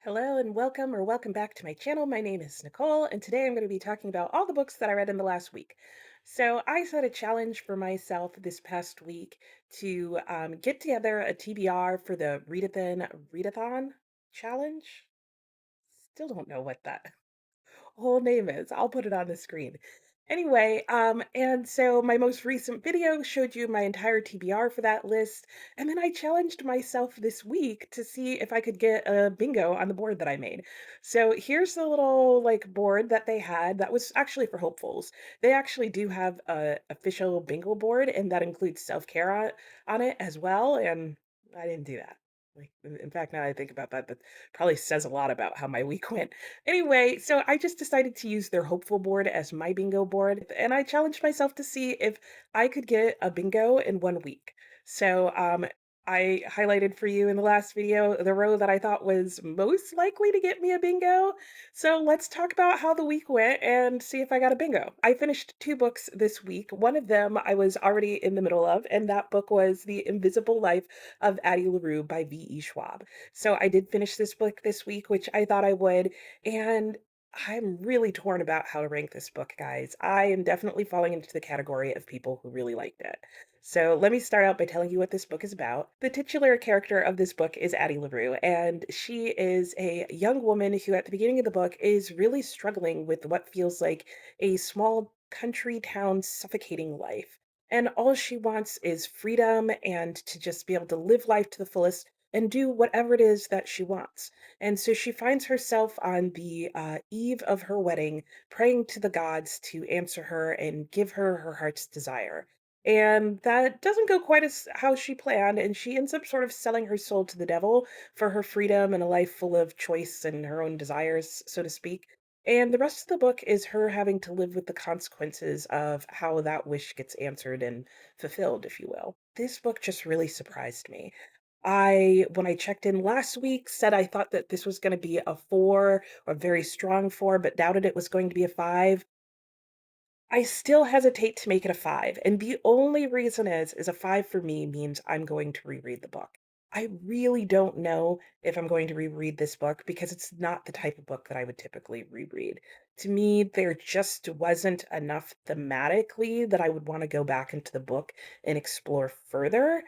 Hello and welcome back to my channel. My name is Nicole, and today I'm going to be talking about all the books that I read in the last week. So I set a challenge for myself this past week to get together a TBR for the Readathon challenge. Still don't know what that whole name is. I'll put it on the screen. Anyway, and so my most recent video showed you my entire TBR for that list, and then I challenged myself this week to see if I could get a bingo on the board that I made. So here's the little like board that they had that was actually for hopefuls. They actually do have a official bingo board, and that includes self-care on it as well, and I didn't do that. Like, in fact, now that I think about that, that probably says a lot about how my week went. Anyway, so I just decided to use their hopeful board as my bingo board, and I challenged myself to see if I could get a bingo in 1 week. So I highlighted for you in the last video the row that I thought was most likely to get me a bingo. So let's talk about how the week went and see if I got a bingo. I finished two books this week. One of them I was already in the middle of, and that book was The Invisible Life of Addie LaRue by V.E. Schwab. So I did finish this book this week, which I thought I would. And I'm really torn about how to rank this book, guys. I am definitely falling into the category of people who really liked it. So let me start out by telling you what this book is about. The titular character of this book is Addie LaRue, and she is a young woman who, at the beginning of the book, is really struggling with what feels like a small country town suffocating life. And all she wants is freedom and to just be able to live life to the fullest and do whatever it is that she wants. And so she finds herself on the eve of her wedding, praying to the gods to answer her and give her her heart's desire. And that doesn't go quite as how she planned, and she ends up sort of selling her soul to the devil for her freedom and a life full of choice and her own desires, so to speak. And the rest of the book is her having to live with the consequences of how that wish gets answered and fulfilled, if you will. This book just really surprised me. When I checked in last week, said I thought that this was going to be a four, a very strong four, but doubted it was going to be a five. I still hesitate to make it a five. And the only reason is a five for me means I'm going to reread the book. I really don't know if I'm going to reread this book because it's not the type of book that I would typically reread. To me, there just wasn't enough thematically that I would want to go back into the book and explore further.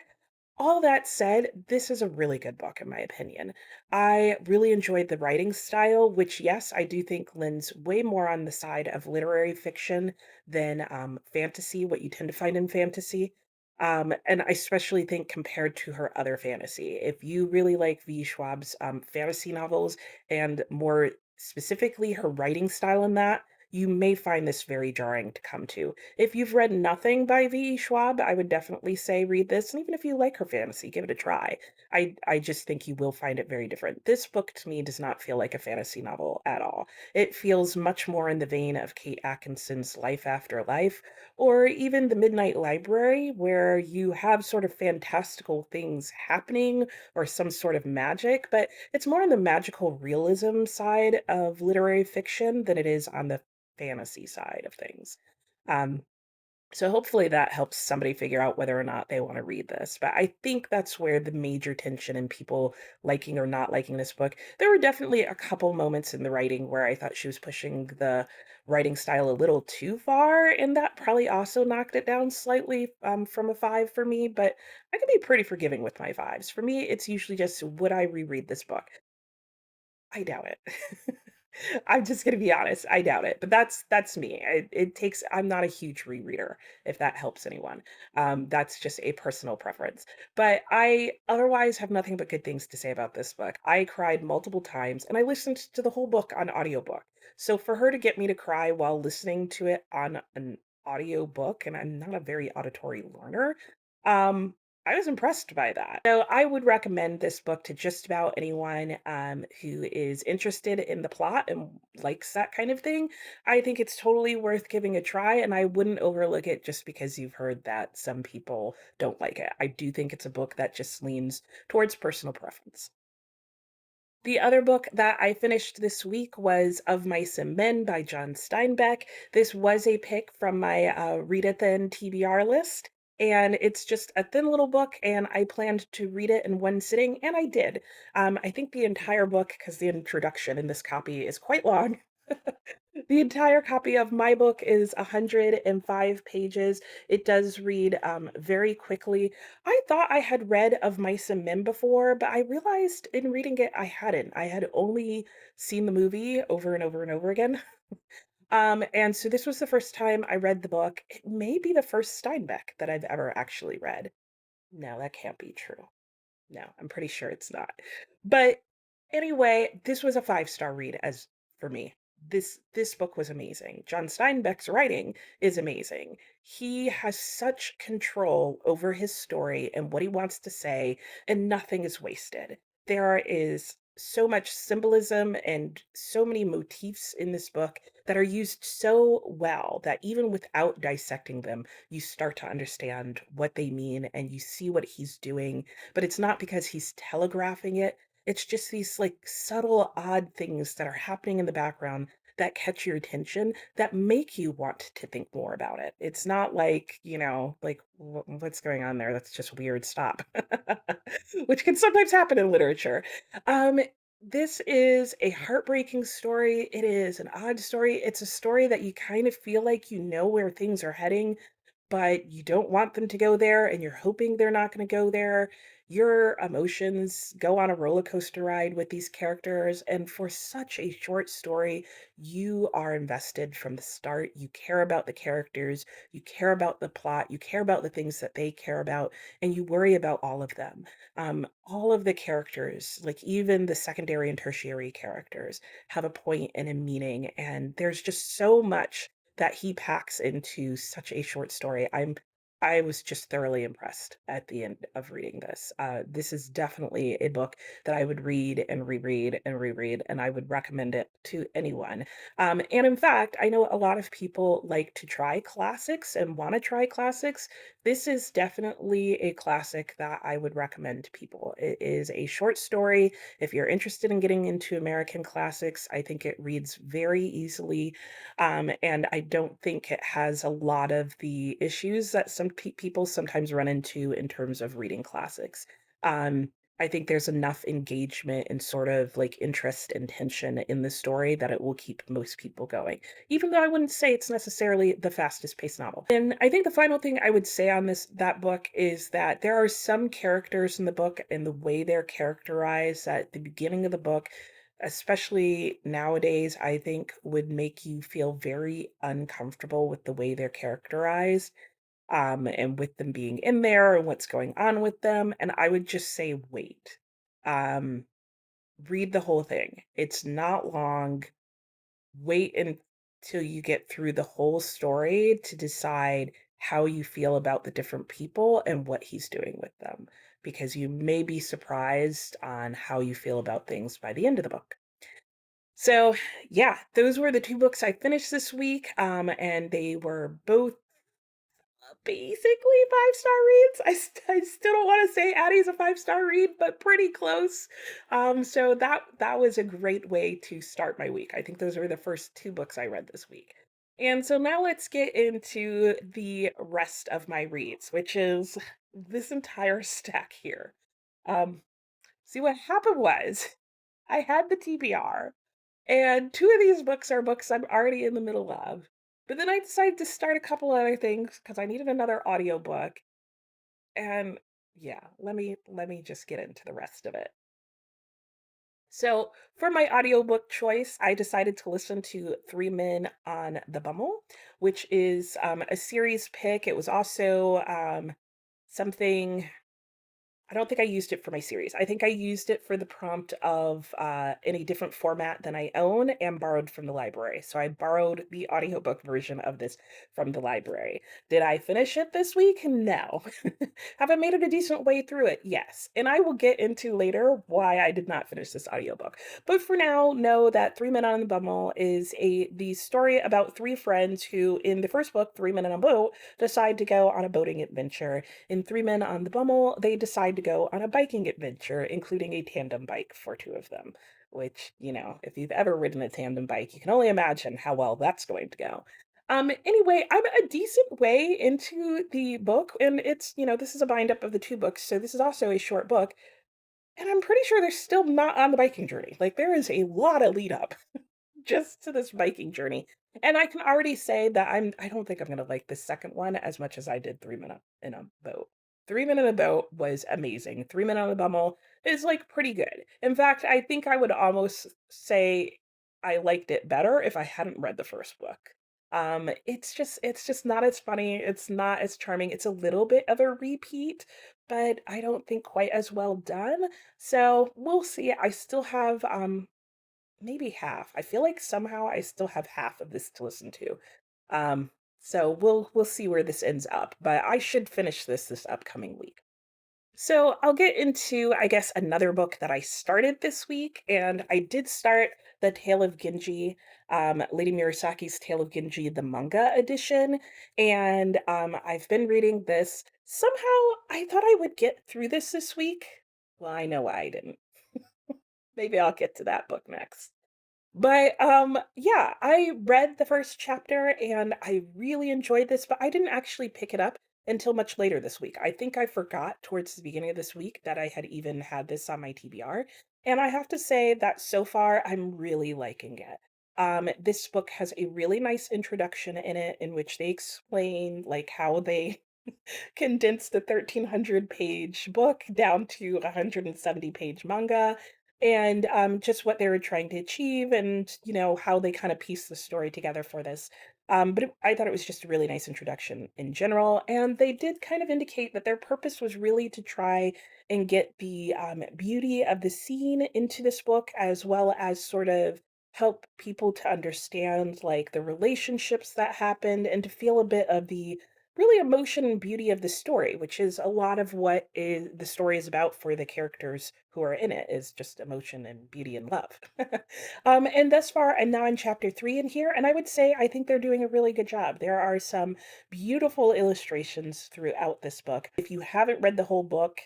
All that said, this is a really good book in my opinion. I really enjoyed the writing style, which, yes, I do think lends way more on the side of literary fiction than fantasy, what you tend to find in fantasy. And I especially think compared to her other fantasy. If you really like V. Schwab's fantasy novels and more specifically her writing style in that, you may find this very jarring to come to. If you've read nothing by V.E. Schwab, I would definitely say read this, and even if you like her fantasy, give it a try. I just think you will find it very different. This book to me does not feel like a fantasy novel at all. It feels much more in the vein of Kate Atkinson's Life After Life, or even The Midnight Library, where you have sort of fantastical things happening or some sort of magic, but it's more on the magical realism side of literary fiction than it is on the fantasy side of things. Um, so hopefully that helps somebody figure out whether or not they want to read this. But I think that's where the major tension in people liking or not liking this book. There were definitely a couple moments in the writing where I thought she was pushing the writing style a little too far, and that probably also knocked it down slightly from a five for me. But I can be pretty forgiving with my fives. For me, it's usually just would I reread this book? I doubt it. I'm just gonna be honest, I doubt it, but that's me. It takes I'm not a huge rereader, if that helps anyone. That's just a personal preference. But I otherwise have nothing but good things to say about this book. I cried multiple times, and I listened to the whole book on audiobook. So for her to get me to cry while listening to it on an audiobook, and I'm not a very auditory learner, um, I was impressed by that. So I would recommend this book to just about anyone who is interested in the plot and likes that kind of thing. I think it's totally worth giving a try, and I wouldn't overlook it just because you've heard that some people don't like it. I do think it's a book that just leans towards personal preference. The other book that I finished this week was Of Mice and Men by John Steinbeck. This was a pick from my Readathon TBR list. and it's just a thin little book, and I planned to read it in one sitting, and I did. I think the entire book, because the introduction in this copy is quite long. The entire copy of my book is 105 pages. It does read very quickly. I thought I had read Of Mice and Men before, but I realized in reading it I hadn't. I had only seen the movie over and over and over again. And so this was the first time I read the book. It may be the first Steinbeck that I've ever actually read. No, that can't be true. No, I'm pretty sure it's not. But anyway, this was a five-star read as for me. This book was amazing. John Steinbeck's writing is amazing. He has such control over his story and what he wants to say, and nothing is wasted. There is so much symbolism and so many motifs in this book that are used so well that even without dissecting them, you start to understand what they mean and you see what he's doing, but it's not because he's telegraphing it. It's just these like subtle, odd things that are happening in the background that catch your attention that make you want to think more about it. It's not like, like what's going on there? That's just weird. Stop. Which can sometimes happen in literature. Um, this is a heartbreaking story. It is an odd story. It's a story that you kind of feel like you know where things are heading, but you don't want them to go there and you're hoping they're not going to go there. Your emotions go on a roller coaster ride with these characters. And for such a short story, you are invested from the start. You care about the characters, you care about the plot, you care about the things that they care about, and you worry about all of them. All of the characters, like even the secondary and tertiary characters, have a point and a meaning. And there's just so much that he packs into such a short story. I was just thoroughly impressed at the end of reading this. This is definitely a book that I would read and reread and reread, and I would recommend it to anyone. And in fact, I know a lot of people like to try classics and want to try classics. This is definitely a classic that I would recommend to people. It is a short story. If you're interested in getting into American classics, I think it reads very easily, and I don't think it has a lot of the issues that some people sometimes run into in terms of reading classics. Um, I think there's enough engagement and sort of like interest and tension in the story that it will keep most people going, even though I wouldn't say it's necessarily the fastest paced novel. And I think the final thing I would say on that book is that there are some characters in the book and the way they're characterized at the beginning of the book, especially nowadays, I think would make you feel very uncomfortable with the way they're characterized, and with them being in there and what's going on with them. And I would just say, wait, um, read the whole thing. It's not long. Wait until you get through the whole story to decide how you feel about the different people and what he's doing with them, because you may be surprised on how you feel about things by the end of the book. So, yeah, those were the 2 books I finished this week, and they were both basically five-star reads. I still don't wanna say Addie's a five-star read, but pretty close. So that was a great way to start my week. I think those were the first 2 books I read this week. And so now let's get into the rest of my reads, which is this entire stack here. Um, See, what happened was I had the TBR, and 2 of these books are books I'm already in the middle of. But then I decided to start a couple other things because I needed another audiobook. And yeah, let me just get into the rest of it. So, for my audiobook choice, I decided to listen to Three Men on the Bummel, which is a series pick. It was also something. I don't think I used it for my series. I think I used it for the prompt of in a different format than I own and borrowed from the library. So I borrowed the audiobook version of this from the library. Did I finish it this week? No. Have I made it a decent way through it? Yes. And I will get into later why I did not finish this audiobook. But for now, know that Three Men on the Bummel is the story about three friends who, in the first book, Three Men on a Boat, decide to go on a boating adventure. In Three Men on the Bummel, they decide to go on a biking adventure, including a tandem bike for two of them, which, if you've ever ridden a tandem bike, you can only imagine how well that's going to go. Anyway, I'm a decent way into the book, and this is a bind up of the two books, so this is also a short book. And I'm pretty sure they're still not on the biking journey. Like, there is a lot of lead up just to this biking journey. And I can already say that I don't think I'm gonna like the second one as much as I did 3 Men in a Boat. 3 Men in a Boat was amazing. 3 Men on a Bummel is like pretty good. In fact, I think I would almost say I liked it better if I hadn't read the first book. It's just not as funny. It's not as charming. It's a little bit of a repeat, but I don't think quite as well done. So we'll see. I still have maybe half. I feel like somehow I still have half of this to listen to. So we'll see where this ends up, but I should finish this upcoming week. So I'll get into, I guess, another book that I started this week, and I did start The Tale of Genji, Lady Murasaki's Tale of Genji, the manga edition, and I've been reading this. Somehow I thought I would get through this week. Well, I know I didn't. Maybe I'll get to that book next. But, yeah, I read the first chapter and I really enjoyed this, but I didn't actually pick it up until much later this week. I think I forgot towards the beginning of this week that I had even had this on my TBR. And I have to say that so far I'm really liking it. This book has a really nice introduction in it in which they explain like how they condensed the 1,300-page book down to a 170-page manga, and just what they were trying to achieve, and how they kind of pieced the story together for this. I thought it was just a really nice introduction in general, and they did kind of indicate that their purpose was really to try and get the beauty of the scene into this book, as well as sort of help people to understand like the relationships that happened and to feel a bit of the really emotion and beauty of the story, which is a lot of what is the story is about for the characters who are in it, is just emotion and beauty and love. And thus far, I'm now in chapter 3 in here, and I would say I think they're doing a really good job. There are some beautiful illustrations throughout this book. If you haven't read the whole book,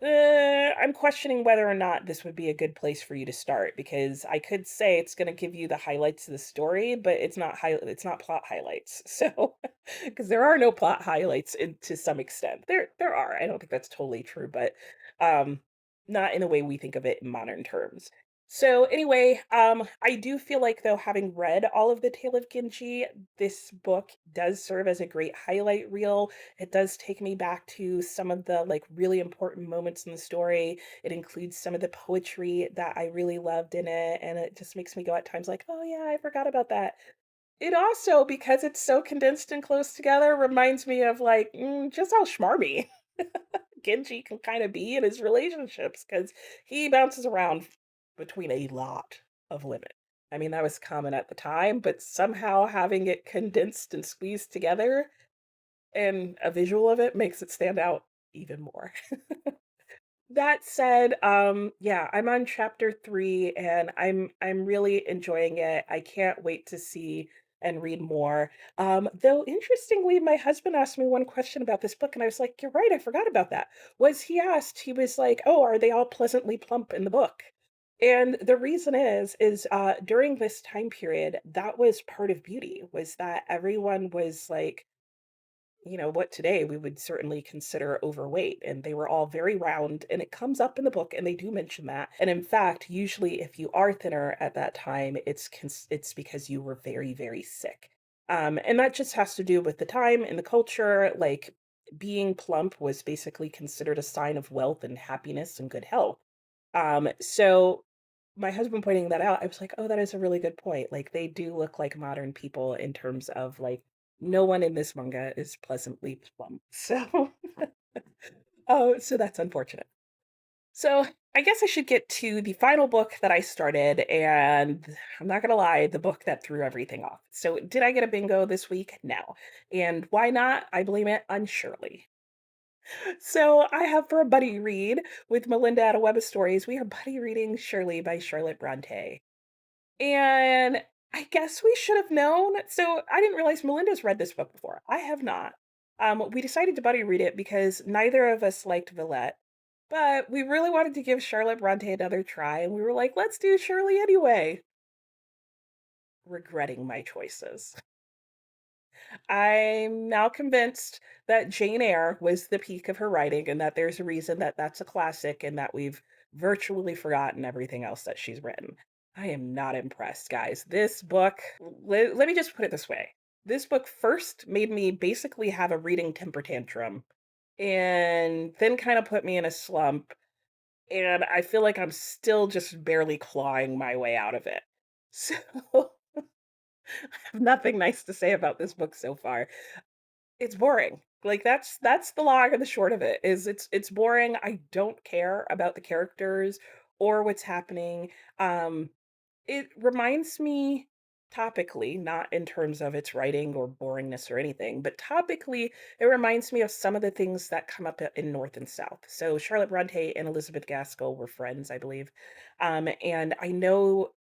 I'm questioning whether or not this would be a good place for you to start, because I could say it's going to give you the highlights of the story, but it's not plot highlights. So, because there are no plot highlights to some extent. There are. I don't think that's totally true, but um not in the way we think of it in modern terms. So anyway, I do feel like though, having read all of the Tale of Genji, this book does serve as a great highlight reel. It does take me back to some of the like really important moments in the story. It includes some of the poetry that I really loved in it, and it just makes me go at times like, "Oh yeah, I forgot about that." It also, because it's so condensed and close together, reminds me of like just how schmarmy Genji can kind of be in his relationships, because he bounces around between a lot of women. I mean, that was common at the time, but somehow having it condensed and squeezed together and a visual of it makes it stand out even more. That said, yeah, I'm on chapter 3 and I'm really enjoying it. I can't wait to see and read more. Though interestingly, my husband asked me one question about this book, and I was like, "You're right, I forgot about that." Was he asked, he was like, "Oh, are they all pleasantly plump in the book?" And the reason is during this time period, that was part of beauty, was that everyone was like what today we would certainly consider overweight, and they were all very round, and it comes up in the book and they do mention that. And in fact, usually if you are thinner at that time, it's because you were very, very sick. And that just has to do with the time and the culture. Like, being plump was basically considered a sign of wealth and happiness and good health. So my husband pointing that out, I was like, "Oh, that is a really good point." Like, they do look like modern people in terms of like no one in this manga is pleasantly plump. So, oh, so that's unfortunate. So, I guess I should get to the final book that I started, and I'm not gonna lie, the book that threw everything off. So, did I get a bingo this week? No. And why not? I blame it on Shirley. So, I have for a buddy read with Melinda at a web of stories. We are buddy reading Shirley by Charlotte Bronte. And I guess we should have known. So I didn't realize Melinda's read this book before. I have not. We decided to buddy read it because neither of us liked Villette, but we really wanted to give Charlotte Bronte another try, and we were like, let's do Shirley anyway. Regretting my choices. I'm now convinced that Jane Eyre was the peak of her writing and that there's a reason that that's a classic and that we've virtually forgotten everything else that she's written. I am not impressed, guys. This book, let me just put it this way. This book first made me basically have a reading temper tantrum and then kind of put me in a slump. And I feel like I'm still just barely clawing my way out of it. So I have nothing nice to say about this book so far. It's boring. Like that's the long and the short of it is it's boring. I don't care about the characters or what's happening. It reminds me topically, not in terms of its writing or boringness or anything, but topically, it reminds me of some of the things that come up in North and South. So Charlotte Bronte and Elizabeth Gaskell were friends, I believe. And I know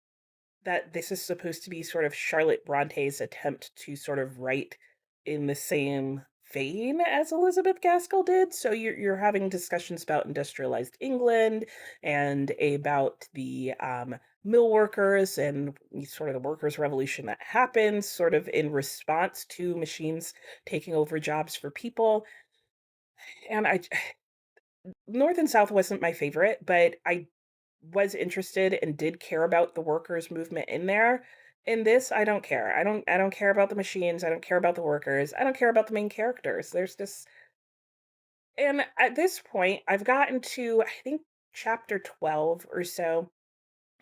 that this is supposed to be sort of Charlotte Bronte's attempt to sort of write in the same vein as Elizabeth Gaskell did. So you're having discussions about industrialized England and about the mill workers and sort of the workers' revolution that happens, sort of in response to machines taking over jobs for people. And North and South wasn't my favorite, but I was interested and did care about the workers movement in there. In this, I don't care. I don't care about the machines, I don't care about the workers, I don't care about the main characters. There's just and at this point, I've gotten to I think chapter 12 or so.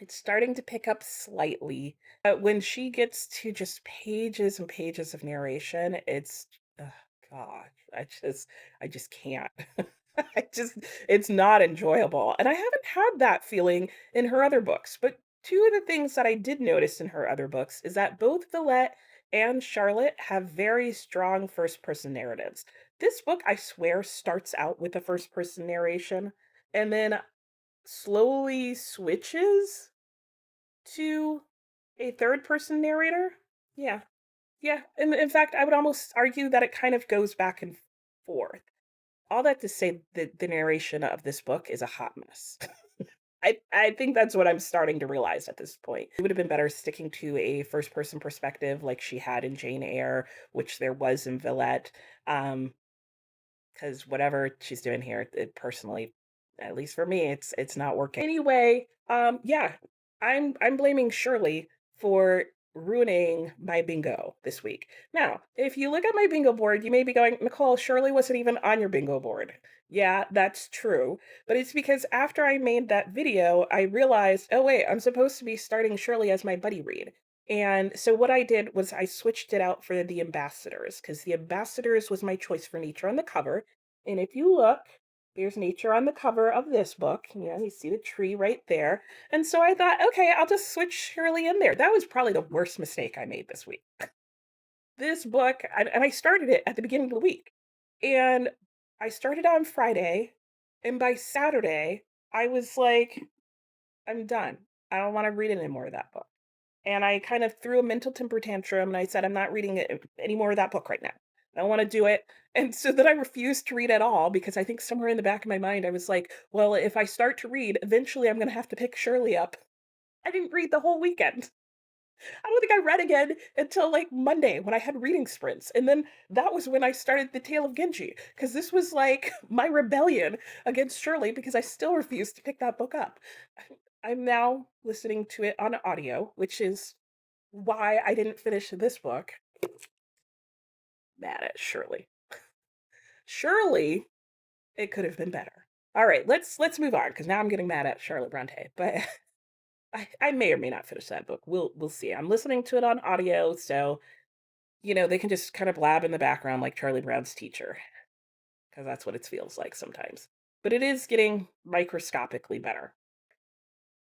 It's starting to pick up slightly. But when she gets to just pages and pages of narration, it's ugh, God, I just can't. I just it's not enjoyable. And I haven't had that feeling in her other books. But two of the things that I did notice in her other books is that both Villette and Charlotte have very strong first person narratives. This book, I swear, starts out with a first person narration and then slowly switches to a third person narrator? Yeah. Yeah. In fact, I would almost argue that it kind of goes back and forth. All that to say that the narration of this book is a hot mess. I think that's what I'm starting to realize at this point. It would have been better sticking to a first person perspective like she had in Jane Eyre, which there was in Villette. Um, because whatever she's doing here, it personally, at least for me, it's not working. Anyway, yeah, I'm blaming Shirley for ruining my bingo this week. Now, if you look at my bingo board, you may be going, Nicole, Shirley wasn't even on your bingo board. Yeah, that's true. But it's because after I made that video, I realized, oh wait, I'm supposed to be starting Shirley as my buddy read. And so what I did was I switched it out for the ambassadors because the ambassadors was my choice for nature on the cover. And if you look, there's nature on the cover of this book. You know, you see the tree right there. And so I thought, okay, I'll just switch Shirley in there. That was probably the worst mistake I made this week. This book, and I started it at the beginning of the week. And I started on Friday. And by Saturday, I was like, I'm done. I don't want to read any more of that book. And I kind of threw a mental temper tantrum and I said, I'm not reading any more of that book right now. I don't want to do it. And so then I refused to read at all because I think somewhere in the back of my mind, I was like, well, if I start to read, eventually I'm going to have to pick Shirley up. I didn't read the whole weekend. I don't think I read again until like Monday when I had reading sprints. And then that was when I started The Tale of Genji because this was like my rebellion against Shirley because I still refused to pick that book up. I'm now listening to it on audio, which is why I didn't finish this book. Mad at Shirley. Surely it could have been better. All right, let's move on because now I'm getting mad at Charlotte Bronte. But I may or may not finish that book. We'll see. I'm listening to it on audio, so they can just kind of blab in the background like Charlie Brown's teacher, because that's what it feels like sometimes. But it is getting microscopically better.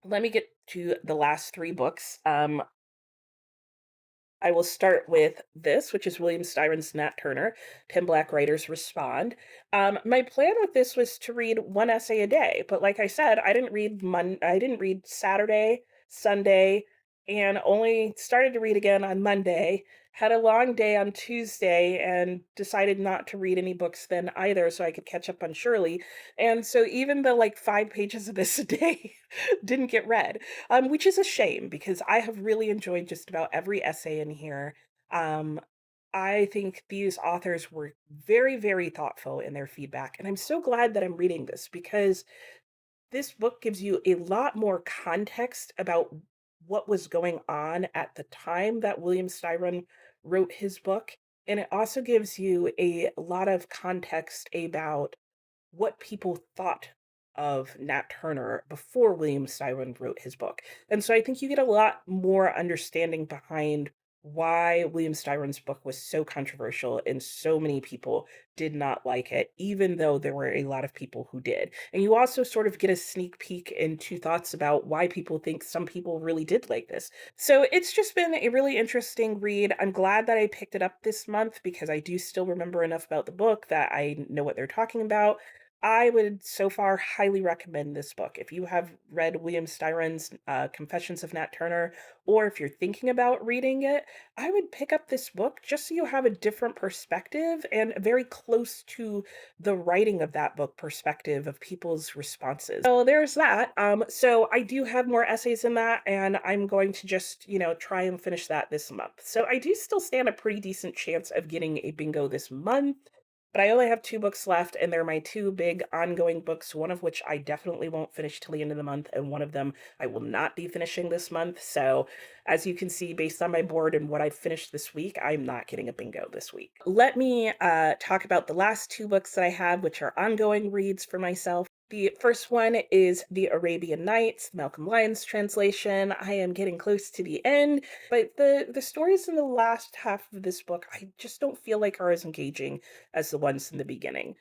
Let me get to the last three books. I will start with this, which is William Styron's Nat Turner, 10 Black Writers Respond. My plan with this was to read one essay a day, but like I said, I didn't read Saturday, Sunday, and only started to read again on Monday. Had a long day on Tuesday and decided not to read any books then either so I could catch up on Shirley. And so even the like 5 pages of this a day didn't get read, which is a shame because I have really enjoyed just about every essay in here. Um, I think these authors were very, very thoughtful in their feedback. And I'm so glad that I'm reading this because this book gives you a lot more context about what was going on at the time that William Styron wrote his book. And it also gives you a lot of context about what people thought of Nat Turner before William Styron wrote his book. And so I think you get a lot more understanding behind why William Styron's book was so controversial and so many people did not like it, even though there were a lot of people who did. And you also sort of get a sneak peek into thoughts about why people think some people really did like this. So it's just been a really interesting read. I'm glad that I picked it up this month because I do still remember enough about the book that I know what they're talking about. I would so far highly recommend this book. If you have read William Styron's Confessions of Nat Turner, or if you're thinking about reading it, I would pick up this book just so you have a different perspective and very close to the writing of that book perspective of people's responses. So there's that. So I do have more essays in that, and I'm going to just, try and finish that this month. So I do still stand a pretty decent chance of getting a bingo this month. But I only have 2 books left, and they're my 2 big ongoing books, one of which I definitely won't finish till the end of the month, and one of them I will not be finishing this month. So, as you can see, based on my board and what I've finished this week, I'm not getting a bingo this week. Let me talk about the last 2 books that I have, which are ongoing reads for myself. The first one is The Arabian Nights, Malcolm Lyons translation. I am getting close to the end, but the stories in the last half of this book I just don't feel like are as engaging as the ones in the beginning.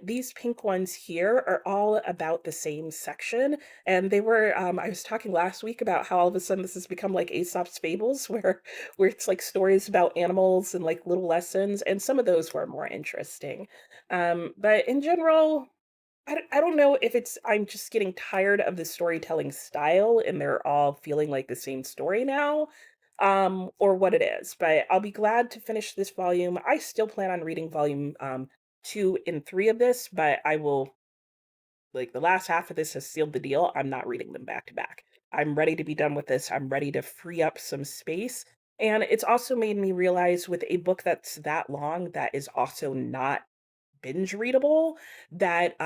These pink ones here are all about the same section, and they were. I was talking last week about how all of a sudden this has become like Aesop's fables, where it's like stories about animals and like little lessons, and some of those were more interesting. But in general, I don't know if it's I'm just getting tired of the storytelling style and they're all feeling like the same story now, or what it is, but I'll be glad to finish this volume. I still plan on reading volume 2 and 3 of this, but I will like the last half of this has sealed the deal. I'm not reading them back to back. I'm ready to be done with this. I'm ready to free up some space. And it's also made me realize with a book that's that long that is also not binge readable that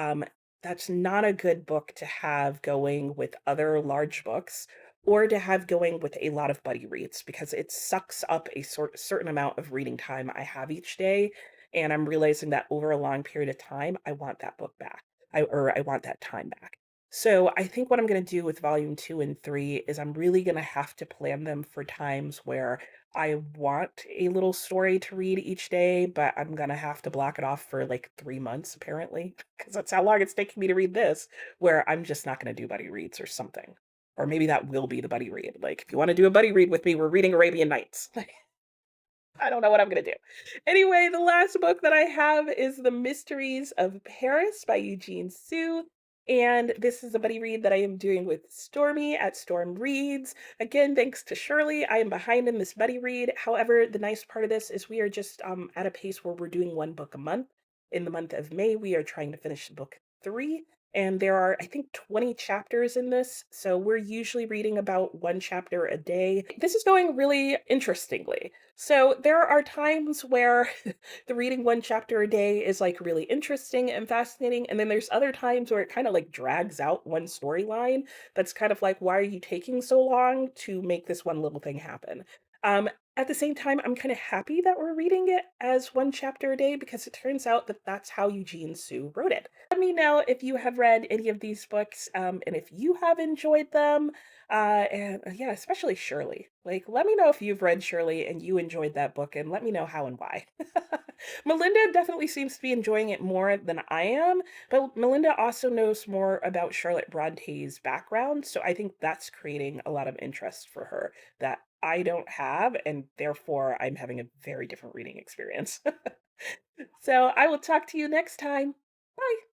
that's not a good book to have going with other large books or to have going with a lot of buddy reads because it sucks up a certain amount of reading time I have each day, and I'm realizing that over a long period of time I want that book back. I want that time back. So I think what I'm going to do with volume 2 and 3 is I'm really going to have to plan them for times where I want a little story to read each day, but I'm gonna have to block it off for like 3 months apparently, because that's how long it's taking me to read this, where I'm just not gonna do buddy reads or something. Or maybe that will be the buddy read. Like, if you want to do a buddy read with me, we're reading Arabian Nights. I don't know what I'm gonna do. Anyway, the last book that I have is The Mysteries of Paris by Eugene Sue. And this is a buddy read that I am doing with Stormy at Storm Reads. Again, thanks to Shirley, I am behind in this buddy read. However, the nice part of this is we are just at a pace where we're doing 1 book a month. In the month of May, we are trying to finish book 3. And there are, I think, 20 chapters in this. So we're usually reading about 1 chapter a day. This is going really interestingly. So there are times where the reading 1 chapter a day is like really interesting and fascinating. And then there's other times where it kind of like drags out one storyline that's kind of like, why are you taking so long to make this one little thing happen? Um, at the same time, I'm kind of happy that we're reading it as 1 chapter a day because it turns out that that's how Eugene Sue wrote it. Let me know if you have read any of these books and if you have enjoyed them. And yeah, especially Shirley. Like, let me know if you've read Shirley and you enjoyed that book, and let me know how and why. Melinda definitely seems to be enjoying it more than I am, but Melinda also knows more about Charlotte Bronte's background, so I think that's creating a lot of interest for her that I don't have, and therefore I'm having a very different reading experience. So I will talk to you next time. Bye.